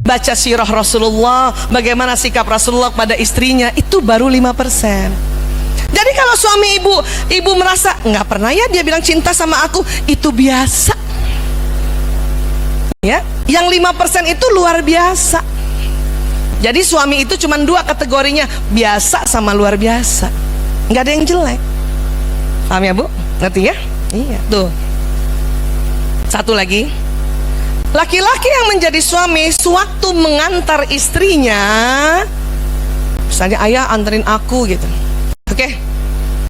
baca sirah Rasulullah, bagaimana sikap Rasulullah pada istrinya, itu baru 5%. Jadi kalau suami ibu merasa nggak pernah ya dia bilang cinta sama aku, itu biasa. Ya, yang 5% itu luar biasa. Jadi suami itu cuma 2 kategorinya, biasa sama luar biasa. Nggak ada yang jelek. Paham ya Bu? Ngerti ya? Iya. Tuh. Satu lagi. Laki-laki yang menjadi suami sewaktu mengantar istrinya, misalnya ayah anterin aku gitu. Oke.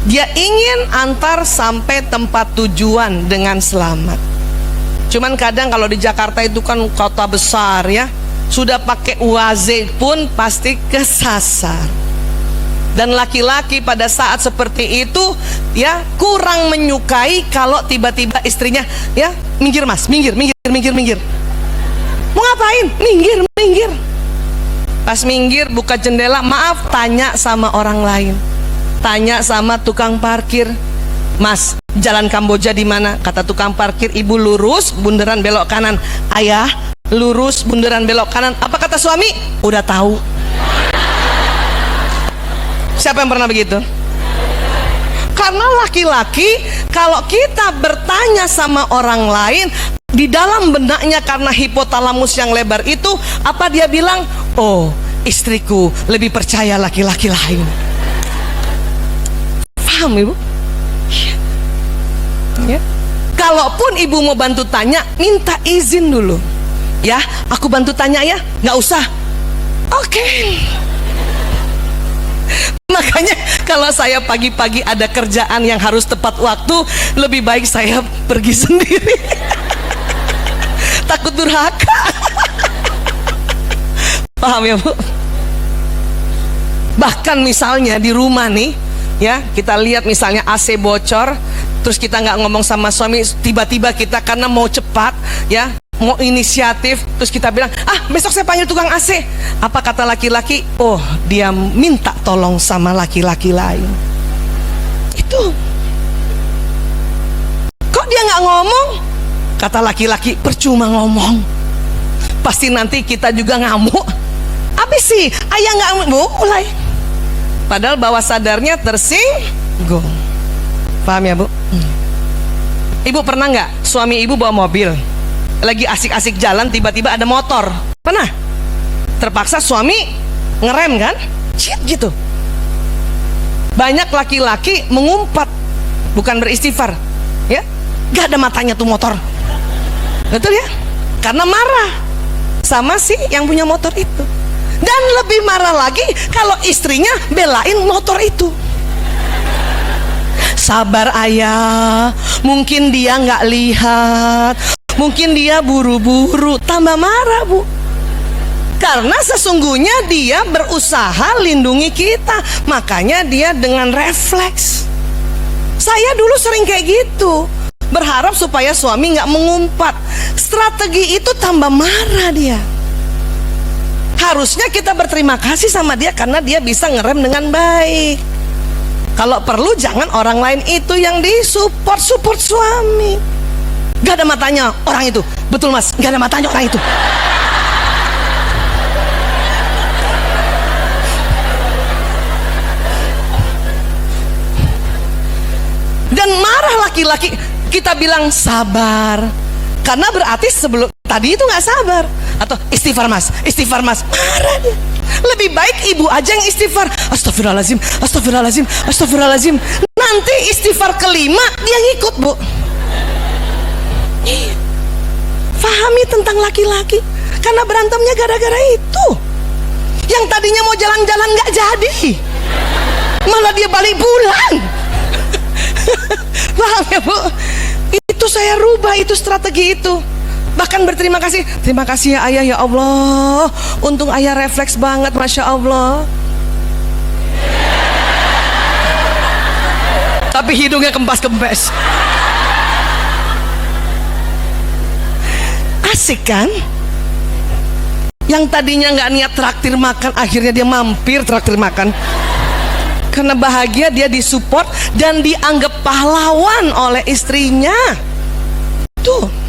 Dia ingin antar sampai tempat tujuan dengan selamat. Cuman kadang kalau di Jakarta itu kan kota besar ya, sudah pakai UAZ pun pasti kesasar. Dan laki-laki pada saat seperti itu ya kurang menyukai kalau tiba-tiba istrinya ya minggir mas, minggir. Mau ngapain? Minggir. Pas minggir buka jendela, maaf, tanya sama orang lain. Tanya sama tukang parkir, mas, jalan Kamboja di mana? Kata tukang parkir, ibu lurus, bundaran belok kanan. Ayah, lurus, bundaran belok kanan. Apa kata suami? Udah tahu. Siapa yang pernah begitu? Karena laki-laki, kalau kita bertanya sama orang lain, di dalam benaknya karena hipotalamus yang lebar itu, apa dia bilang? Oh, istriku lebih percaya laki-laki lain. Paham ibu? Ya. Kalaupun ibu mau bantu tanya, minta izin dulu. Ya, aku bantu tanya ya, nggak usah. Oke. Makanya kalau saya pagi-pagi ada kerjaan yang harus tepat waktu, lebih baik saya pergi sendiri. Takut durhaka. Paham ya Bu? Bahkan misalnya di rumah nih ya, kita lihat misalnya AC bocor, terus kita nggak ngomong sama suami, tiba-tiba kita karena mau cepat ya, mau inisiatif, terus kita bilang, besok saya panggil tukang AC. Apa kata laki-laki? Oh, dia minta tolong sama laki-laki lain. Itu. Kok dia nggak ngomong? Kata laki-laki, percuma ngomong, pasti nanti kita juga ngamuk. Habis sih ayah nggak mulai. Padahal bawah sadarnya tersinggung. Paham ya Bu? Ibu pernah nggak suami ibu bawa mobil, lagi asik-asik jalan, tiba-tiba ada motor? Pernah? Terpaksa suami ngerem kan? Cit gitu. Banyak laki-laki mengumpat, bukan beristighfar ya, gak ada matanya tuh motor. Betul ya? Karena marah sama si yang punya motor itu. Dan lebih marah lagi kalau istrinya belain motor itu. Sabar ayah, mungkin dia nggak lihat, mungkin dia buru-buru. Tambah marah Bu. Karena sesungguhnya dia berusaha lindungi kita, makanya dia dengan refleks. Saya dulu sering kayak gitu, berharap supaya suami nggak mengumpat. Strategi itu tambah marah dia. Harusnya kita berterima kasih sama dia karena dia bisa ngerem dengan baik. Kalau perlu jangan orang lain itu yang support suami. Gak ada matanya orang itu. Betul mas, gak ada matanya orang itu. Dan marah laki-laki, kita bilang sabar, karena berarti sebelum tadi itu nggak sabar. Atau istighfar mas, marah dia. Lebih baik ibu aja yang istighfar, astagfirullahaladzim, nanti istighfar kelima dia ngikut Bu. Fahami tentang laki-laki, karena berantemnya gara-gara itu. Yang tadinya mau jalan-jalan nggak jadi, malah dia balik pulang. Paham ya Bu? Itu saya rubah, itu strategi itu. Bahkan berterima kasih, terima kasih ya ayah, ya Allah, untung ayah refleks banget, masya Allah. Tapi hidungnya kempes-kempes. Asik kan? Yang tadinya nggak niat traktir makan, akhirnya dia mampir traktir makan. Karena bahagia dia disupport dan dianggap pahlawan oleh istrinya. Tuh.